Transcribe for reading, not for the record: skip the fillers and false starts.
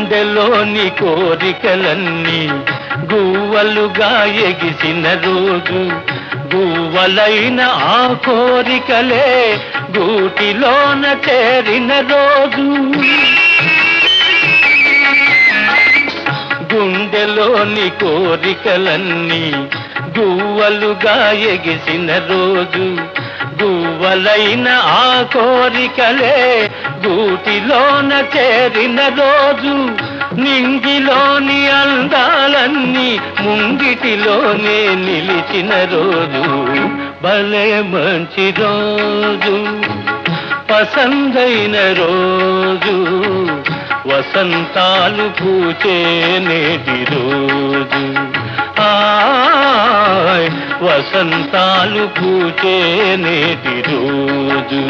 గుండెలోని కోరికలన్నీ గువ్వలుగా ఎగిసిన రోజు, గువ్వలైన ఆ కోరికలే గూటిలోన చేరిన రోజు. గుండెలోని కోరికలన్నీ గువ్వలుగా ఎగిసిన రోజు, గువ్వలైన ఆ కోరికలే గూటిలోన చేరిన రోజు. నింగిలోని అందాలన్నీ ముంగిటిలోనే నిలిచిన రోజు, భలే మంచి రోజు, పసందైన రోజు, వసంతాలు పూచే నేటి రోజు. వసంతాలు పూచే నేటి రోజు.